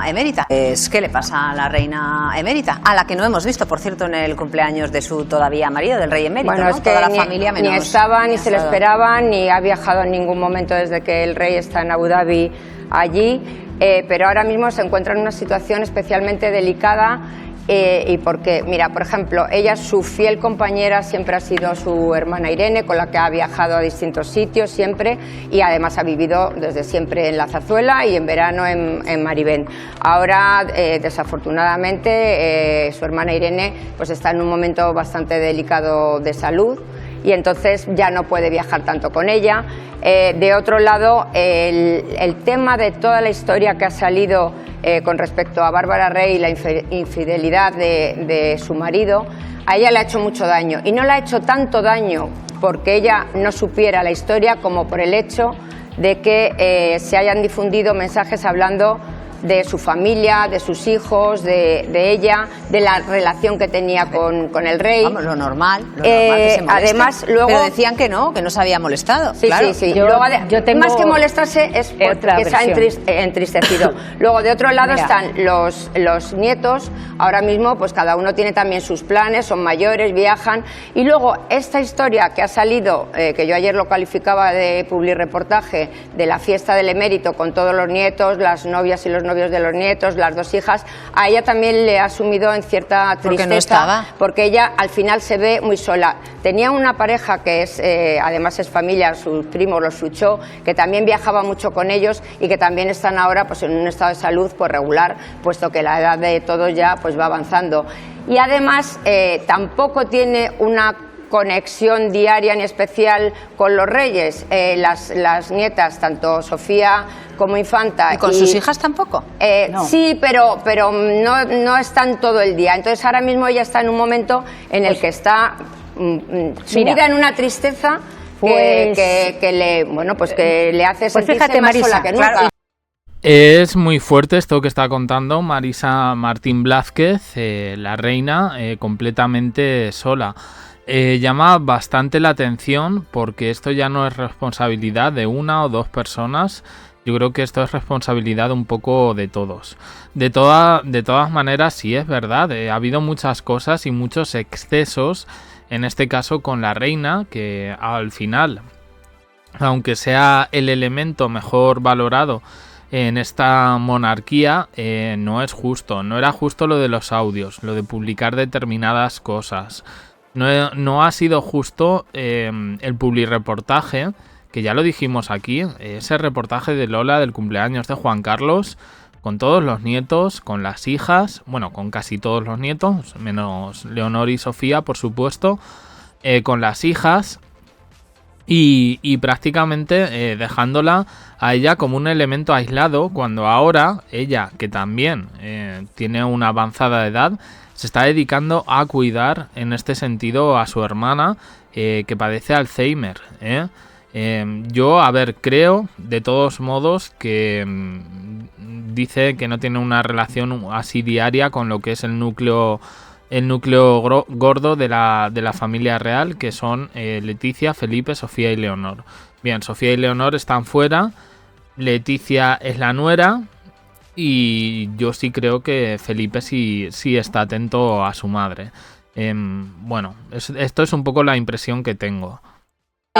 emérita. ¿Qué le pasa a la reina emérita? A la que no hemos visto, por cierto, en el cumpleaños de su todavía marido, del rey emérito. Bueno, ¿no? es que toda la familia menos, ni estaba, ni se le esperaba, ni ha viajado en ningún momento desde que el rey está en Abu Dhabi allí, pero ahora mismo se encuentra en una situación especialmente delicada. Y porque, mira, por ejemplo, ella, su fiel compañera siempre ha sido su hermana Irene, con la que ha viajado a distintos sitios siempre, y además ha vivido desde siempre en la Zarzuela y en verano en Marivén. Ahora, desafortunadamente, su hermana Irene pues está en un momento bastante delicado de salud, y entonces ya no puede viajar tanto con ella. De otro lado, el tema de toda la historia que ha salido con respecto a Bárbara Rey y la infidelidad de su marido, a ella le ha hecho mucho daño, y no le ha hecho tanto daño porque ella no supiera la historia como por el hecho de que se hayan difundido mensajes hablando de su familia, de sus hijos, de ella, de la relación que tenía con el rey. Vamos, lo normal que se moleste. Además, luego... Pero decían que no se había molestado. Sí, claro. Sí. Yo tengo más que molestarse es porque se ha entristecido. Luego, de otro lado, están los nietos. Ahora mismo, pues cada uno tiene también sus planes, son mayores, viajan. Y luego, esta historia que ha salido, que yo ayer lo calificaba de publirreportaje, de la fiesta del emérito con todos los nietos, las novias y los novios de los nietos, las dos hijas, a ella también le ha sumido en cierta tristeza. Porque no estaba. Porque ella al final se ve muy sola. Tenía una pareja que es, además es familia, sus primos, los Suchó, que también viajaba mucho con ellos y que también están ahora pues en un estado de salud pues regular, puesto que la edad de todos ya pues va avanzando. Y además tampoco tiene una conexión diaria ni especial con los reyes. Las nietas, tanto Sofía como Infanta. ¿Y con sus hijas tampoco? No. Sí, pero no están todo el día. Entonces ahora mismo ella está en un momento en el que está sumida en una tristeza que le hace sentirse más sola que nunca. Claro. Es muy fuerte esto que está contando Marisa Martín Blázquez, la reina, completamente sola. Llama bastante la atención porque esto ya no es responsabilidad de una o dos personas. Yo creo que esto es responsabilidad un poco de todos. De todas maneras, sí es verdad, ha habido muchas cosas y muchos excesos, en este caso con la reina, que al final, aunque sea el elemento mejor valorado en esta monarquía, no es justo. No era justo lo de los audios, lo de publicar determinadas cosas. No ha sido justo el publireportaje, que ya lo dijimos aquí, ese reportaje de Lola del cumpleaños de Juan Carlos, con todos los nietos, con las hijas, bueno, con casi todos los nietos, menos Leonor y Sofía, por supuesto, con las hijas, y prácticamente dejándola a ella como un elemento aislado, cuando ahora ella, que también tiene una avanzada edad, se está dedicando a cuidar en este sentido a su hermana, que padece Alzheimer. Yo, creo de todos modos que dice que no tiene una relación así diaria con lo que es el núcleo gordo de la familia real, que son Leticia, Felipe, Sofía y Leonor. Bien, Sofía y Leonor están fuera, Leticia es la nuera, y yo sí creo que Felipe sí está atento a su madre. Bueno, esto es un poco la impresión que tengo.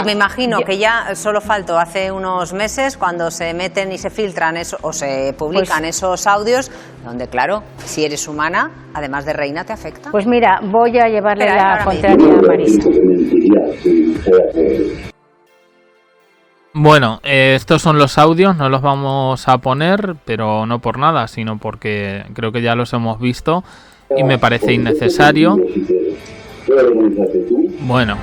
Me imagino que ya solo faltó hace unos meses cuando se meten y se filtran o se publican esos audios, donde claro, si eres humana, además de reina, te afecta. Pues mira, voy a llevarle la contraria a Marisa. Bueno, estos son los audios, no los vamos a poner, pero no por nada, sino porque creo que ya los hemos visto y me parece innecesario. Bueno,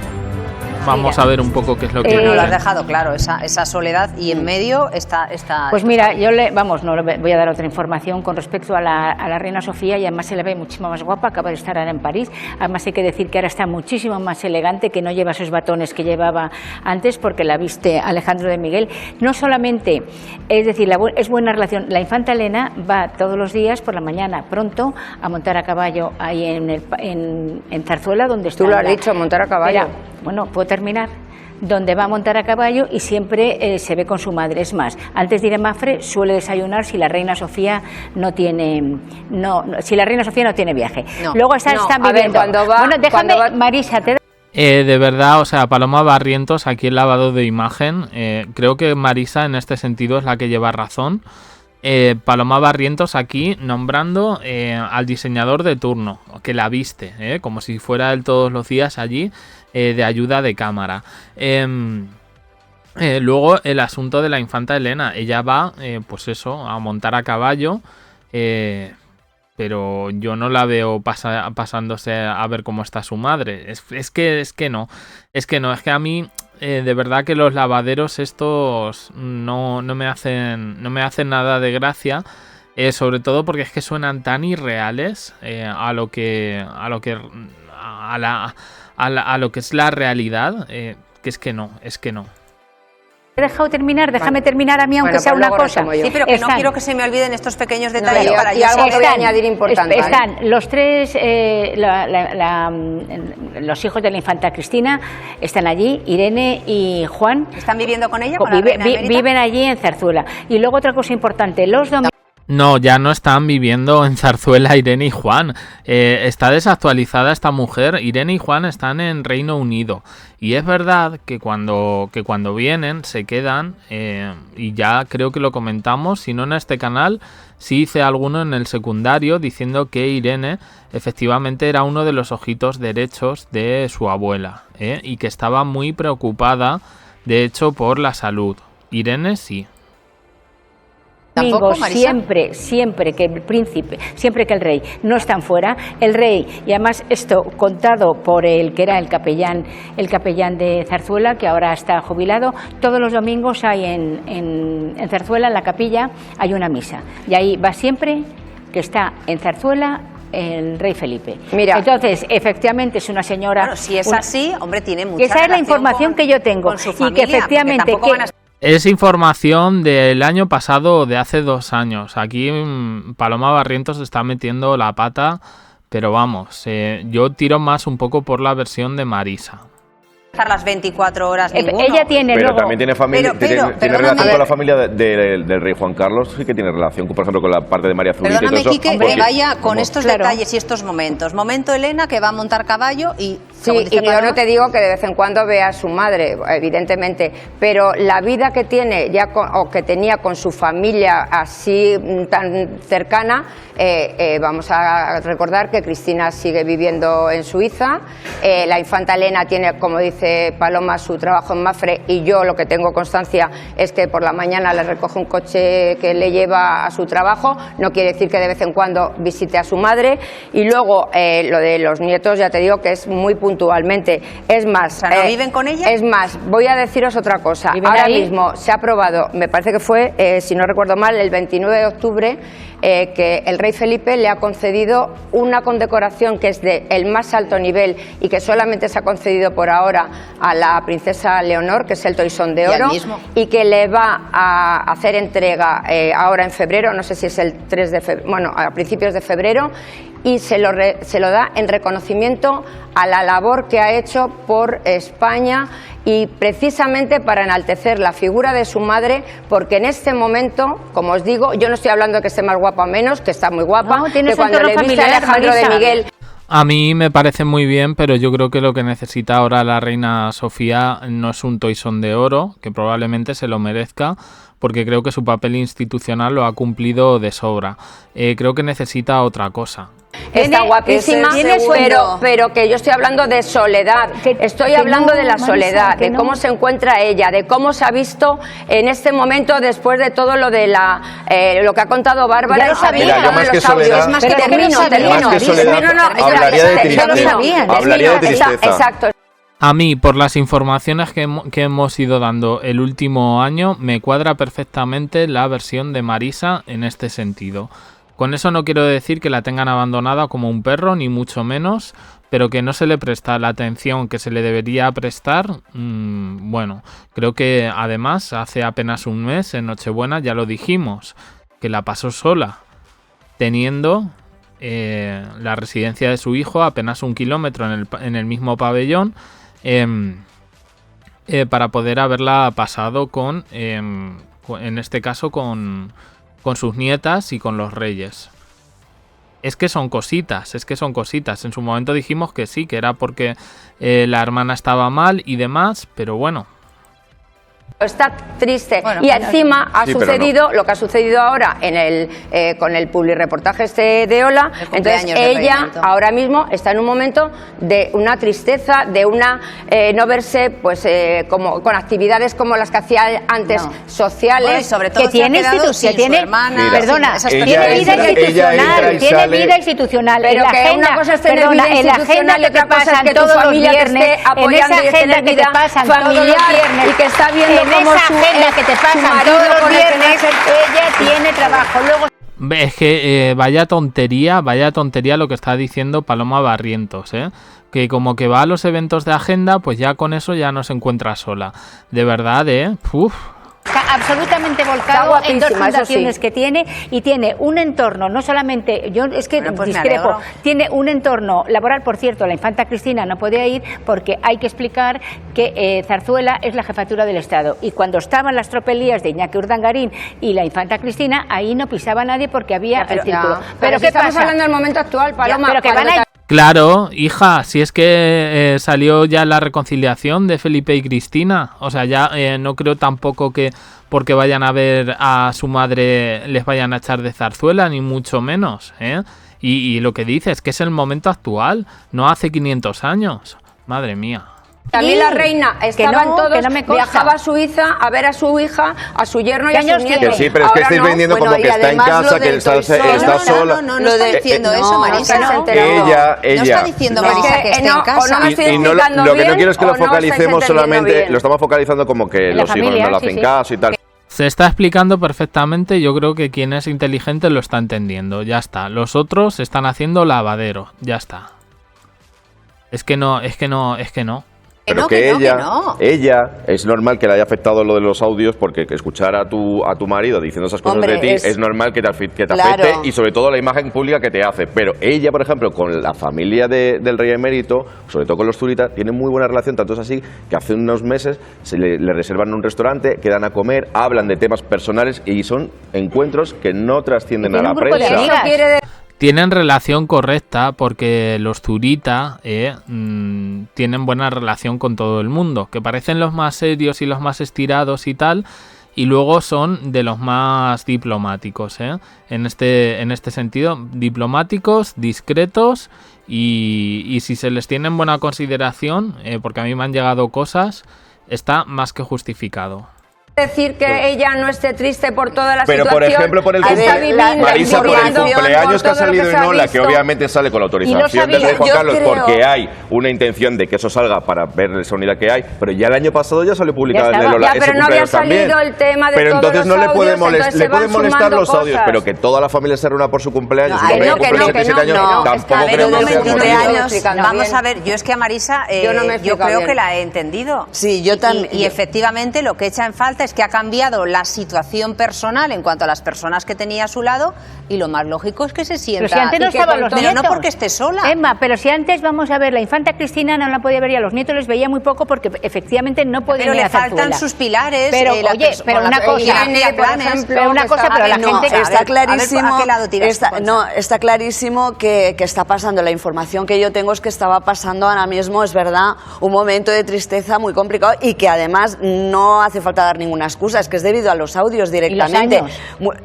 vamos a ver un poco qué es lo que... No lo has dejado claro, esa soledad, y en medio está... Pues mira, no le voy a dar otra información con respecto a la reina Sofía, y además se la ve muchísimo más guapa, acaba de estar ahora en París. Además hay que decir que ahora está muchísimo más elegante, que no lleva esos batones que llevaba antes, porque la viste Alejandro de Miguel. No solamente, es decir, es buena relación. La infanta Elena va todos los días por la mañana pronto a montar a caballo ahí en Zarzuela, donde está... Tú lo has dicho, montar a caballo. Bueno, ¿puedo terminar? donde va a montar a caballo y siempre se ve con su madre. Es más, antes de ir a Mafre suele desayunar si la reina Sofía no tiene viaje. No. Luego están viviendo. Bueno, déjame, Marisa, de verdad, o sea, Paloma Barrientos, aquí el lavado de imagen, creo que Marisa en este sentido es la que lleva razón. Paloma Barrientos aquí nombrando al diseñador de turno, que la viste, como si fuera él todos los días allí, de ayuda de cámara. Luego el asunto de la infanta Elena, ella va, pues eso, a montar a caballo, pero yo no la veo pasándose a ver cómo está su madre. Es que a mí de verdad que los lavaderos estos no me hacen nada de gracia, sobre todo porque es que suenan tan irreales a lo que es la realidad, que es que no. He dejado terminar, déjame terminar a mí, aunque sea una cosa. Sí, pero que no quiero que se me olviden estos pequeños detalles para yo algo que voy a añadir importante. Están los tres, los hijos de la infanta Cristina, están allí, Irene y Juan. ¿Están viviendo con ella? ¿Con la reina emérita? Viven allí en Zarzuela. Y luego otra cosa importante, los domingos. No, ya no están viviendo en Zarzuela Irene y Juan. Está desactualizada esta mujer. Irene y Juan están en Reino Unido. Y es verdad que cuando vienen se quedan, y ya creo que lo comentamos, si no en este canal, sí hice alguno en el secundario diciendo que Irene efectivamente era uno de los ojitos derechos de su abuela, y que estaba muy preocupada, de hecho, por la salud. Irene sí. Domingo, siempre que el príncipe, siempre que el rey no están fuera, el rey, y además esto contado por el que era el capellán de Zarzuela, que ahora está jubilado, todos los domingos hay en Zarzuela, en la capilla, hay una misa. Y ahí va siempre que está en Zarzuela el rey Felipe. Mira, entonces, efectivamente es una señora... Bueno, si es así, hombre, tiene mucha esa es la información que yo tengo. Con su familia, y que efectivamente... Es información del año pasado o de hace 2 años. Aquí Paloma Barrientos está metiendo la pata, pero vamos, yo tiro más un poco por la versión de Marisa. Estar las 24 horas ninguno. Ella tiene pero luego... también tiene familia, tiene relación con la familia del rey Juan Carlos, sí que tiene relación, por ejemplo, con la parte de María Zurita y todo eso. Quique, que vaya con estos detalles y estos momentos. Momento Elena, que va a montar caballo y... Sí, y yo no te digo que de vez en cuando vea a su madre, evidentemente, pero la vida que tiene o que tenía con su familia así tan cercana, vamos a recordar que Cristina sigue viviendo en Suiza, la infanta Elena tiene, como dice Paloma, su trabajo en Mafre, y yo lo que tengo constancia es que por la mañana le recoge un coche que le lleva a su trabajo, no quiere decir que de vez en cuando visite a su madre, y luego lo de los nietos, ya te digo que es muy puntualmente. Es más, o sea, ¿no viven con ella? Es más, voy a deciros otra cosa. Ahora mismo se ha aprobado, me parece que fue, si no recuerdo mal, el 29 de octubre, que el rey Felipe le ha concedido una condecoración que es de el más alto nivel y que solamente se ha concedido por ahora a la princesa Leonor, que es el Toisón de Oro, y que le va a hacer entrega ahora en febrero, no sé si es el 3 de febrero, bueno, a principios de febrero, y se lo da en reconocimiento a la labor que ha hecho por España y precisamente para enaltecer la figura de su madre, porque en este momento, como os digo, yo no estoy hablando de que esté más guapa o menos, que está muy guapa, no, que cuando le viste a Alejandro Marisa. de Miguel... A mí me parece muy bien, pero yo creo que lo que necesita ahora la reina Sofía no es un toisón de oro, que probablemente se lo merezca, porque creo que su papel institucional lo ha cumplido de sobra. Creo que necesita otra cosa. Está guapísima, pero que yo estoy hablando de soledad, estoy hablando de la soledad, de cómo se encuentra ella, de cómo se ha visto en este momento después de todo lo de lo que ha contado Bárbara. Ya lo sabía. Mira, yo más que soledad, es más que termino. Hablaría de tristeza. Exacto. A mí, por las informaciones que hemos ido dando el último año, me cuadra perfectamente la versión de Marisa en este sentido. Con eso no quiero decir que la tengan abandonada como un perro, ni mucho menos, pero que no se le presta la atención que se le debería prestar. Bueno, creo que además hace apenas un mes, en Nochebuena, ya lo dijimos, que la pasó sola, teniendo la residencia de su hijo apenas 1 kilómetro en el mismo pabellón. para poder haberla pasado en este caso con sus nietas y con los reyes. Es que son cositas. En su momento dijimos que sí, que era porque la hermana estaba mal y demás, pero bueno. Está triste. Bueno, y encima ha sucedido no. lo que ha sucedido ahora con el publireportaje de Ola. Entonces ella ahora mismo está en un momento de una tristeza, de una no verse pues como con actividades como las que hacía antes, sociales. Bueno, y sobre todo que tiene su hermana. Perdona, ella tiene vida institucional, tiene vida institucional. Pero que una cosa es tener vida institucional y otra cosa es que tu familia te esté apoyando y tener vida familiar y que está viendo en esa agenda que te pasan todos los viernes, ella tiene trabajo. Luego Es que vaya tontería lo que está diciendo Paloma Barrientos, que como que va a los eventos de agenda, pues ya con eso ya no se encuentra sola. De verdad, Uf. Está absolutamente volcado en dos fundaciones que tiene, y tiene un entorno, no solamente, yo es que pues discrepo, tiene un entorno laboral. Por cierto, la infanta Cristina no podía ir porque hay que explicar que Zarzuela es la jefatura del Estado, y cuando estaban las tropelías de Iñaki Urdangarín y la infanta Cristina, ahí no pisaba nadie porque había el círculo. Pero ¿qué estamos pasa? hablando del momento actual, Paloma. Pero que van a... Claro, hija, si es que salió ya la reconciliación de Felipe y Cristina. O sea, ya no creo tampoco que porque vayan a ver a su madre les vayan a echar de Zarzuela, ni mucho menos, Y lo que dice es que es el momento actual, no hace 500 años. Madre mía. También la reina estaban no, todos, que no me consta. viajaba a Suiza a ver a su hija, a su yerno y a sus nietos. Que sí, pero es que estáis vendiendo como que está en casa, que está sola. No está diciendo eso, Marisa. Ella. No está diciendo Marisa que esté en casa. Y lo que no quiero es que lo focalicemos solamente, lo estamos focalizando como que los hijos no le hacen caso y tal. Se está explicando perfectamente, yo creo que quien es inteligente lo está entendiendo, ya está. Los otros están haciendo lavadero, ya está. Es que no. Pero ella, es normal que le haya afectado lo de los audios, porque escuchar a tu marido diciendo esas cosas de ti es normal que te afecte, y sobre todo la imagen pública que te hace. Pero ella, por ejemplo, con la familia del rey emérito, sobre todo con los Zurita, tiene muy buena relación, tanto es así que hace unos meses le reservan un restaurante, quedan a comer, hablan de temas personales y son encuentros que no trascienden a la prensa. Tienen relación correcta porque los Zurita tienen buena relación con todo el mundo, que parecen los más serios y los más estirados y tal, y luego son de los más diplomáticos, en este sentido, diplomáticos, discretos, y si se les tiene en buena consideración, porque a mí me han llegado cosas, está más que justificado. Decir que ella no esté triste por toda la situación. Pero por ejemplo, por el Marisa, por el cumpleaños que ha salido en Ola, que obviamente sale con la autorización del rey Juan Carlos, porque hay una intención de que eso salga para ver esa unidad que hay, pero ya el año pasado ya salió publicada en el Ola ese pero no había salido también. El tema de pero todos entonces los no le puede audios, le pueden molestar los cosas. audios, pero que toda la familia se reúna por su cumpleaños, que no, tampoco creo que sea motivo. Vamos a ver, yo es que a Marisa yo creo que la he entendido. Sí, yo también. Y efectivamente lo que echa en falta es que ha cambiado la situación personal en cuanto a las personas que tenía a su lado, y lo más lógico es que se sienta. Pero si antes no estaban los nietos. No porque esté sola. Emma, pero si antes, vamos a ver, la infanta Cristina no la podía ver y a los nietos les veía muy poco porque efectivamente no podían ir a Zarzuela. Pero le faltan sus pilares. Pero oye, pero una cosa, pero la gente que está clarísimo. Está clarísimo que está pasando. La información que yo tengo es que estaba pasando ahora mismo, es verdad, un momento de tristeza muy complicado, y que además no hace falta dar ninguna excusa, es que es debido a los audios directamente.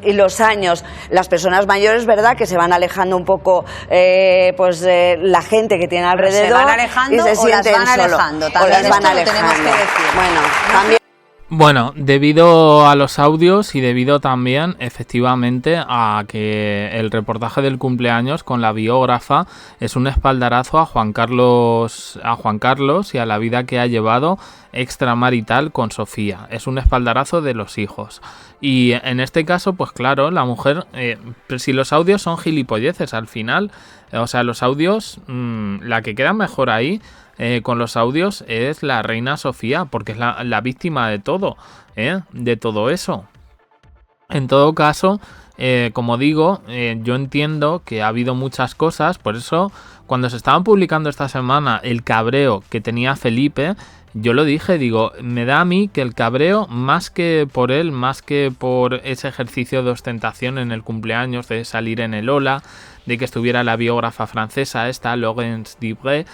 Y los años. Las personas mayores, verdad, que se van alejando un poco, la gente que tiene alrededor. ¿Se van alejando y se o las van alejando? También esto lo tenemos que decir. Bueno, también. Bueno, debido a los audios y debido también, efectivamente, a que el reportaje del cumpleaños con la biógrafa es un espaldarazo a Juan Carlos y a la vida que ha llevado extramarital con Sofía. Es un espaldarazo de los hijos. Y en este caso, pues claro, la mujer, si los audios son gilipolleces al final, o sea, los audios, la que queda mejor ahí con los audios es la reina Sofía, porque es la víctima de todo eso. En todo caso, como digo, yo entiendo que ha habido muchas cosas, por eso cuando se estaban publicando esta semana el cabreo que tenía Felipe, yo lo dije, digo, me da a mí que el cabreo, más que por él, más que por ese ejercicio de ostentación en el cumpleaños, de salir en el Hola, de que estuviera la biógrafa francesa esta, Laurence Dibray,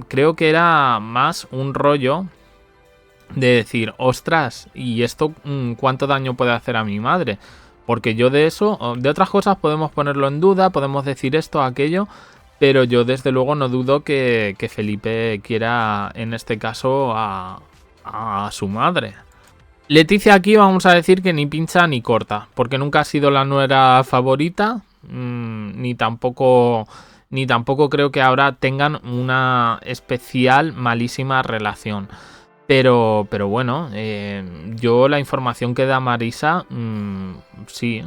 creo que era más un rollo de decir, ostras, ¿y esto cuánto daño puede hacer a mi madre? Porque yo de eso, de otras cosas podemos ponerlo en duda, podemos decir esto, aquello, pero yo desde luego no dudo que Felipe quiera, en este caso, a su madre. Leticia aquí vamos a decir que ni pincha ni corta, porque nunca ha sido la nuera favorita, ni tampoco creo que ahora tengan una especial malísima relación. Pero bueno, yo la información que da Marisa, sí,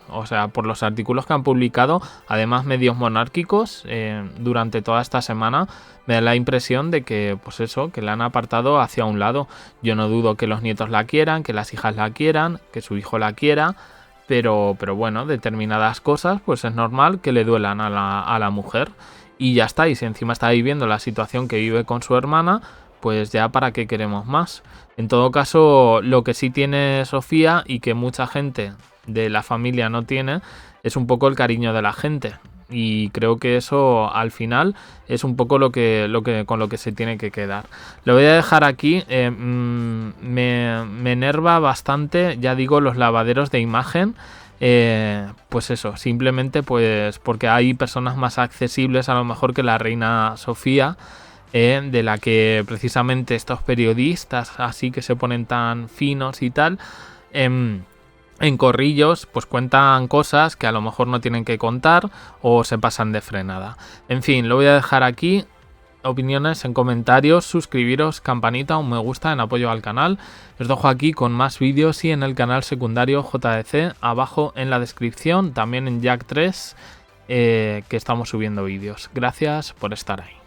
o sea, por los artículos que han publicado, además medios monárquicos, durante toda esta semana, me da la impresión de que, pues eso, que la han apartado hacia un lado. Yo no dudo que los nietos la quieran, que las hijas la quieran, que su hijo la quiera, pero bueno, determinadas cosas, pues es normal que le duelan a la mujer. Y ya está, y si encima está viviendo la situación que vive con su hermana, pues ya para qué queremos más. En todo caso, lo que sí tiene Sofía y que mucha gente de la familia no tiene es un poco el cariño de la gente, y creo que eso al final es un poco con lo que se tiene que quedar. Lo voy a dejar aquí. Me enerva bastante, ya digo, los lavaderos de imagen. Pues eso, simplemente pues porque hay personas más accesibles a lo mejor que la reina Sofía, de la que precisamente estos periodistas así que se ponen tan finos y tal, en corrillos pues cuentan cosas que a lo mejor no tienen que contar o se pasan de frenada. En fin, lo voy a dejar aquí. Opiniones en comentarios, suscribiros, campanita, un me gusta en apoyo al canal. Os dejo aquí con más vídeos y en el canal secundario JDC abajo en la descripción, también en Jack 3, que estamos subiendo vídeos. Gracias por estar ahí.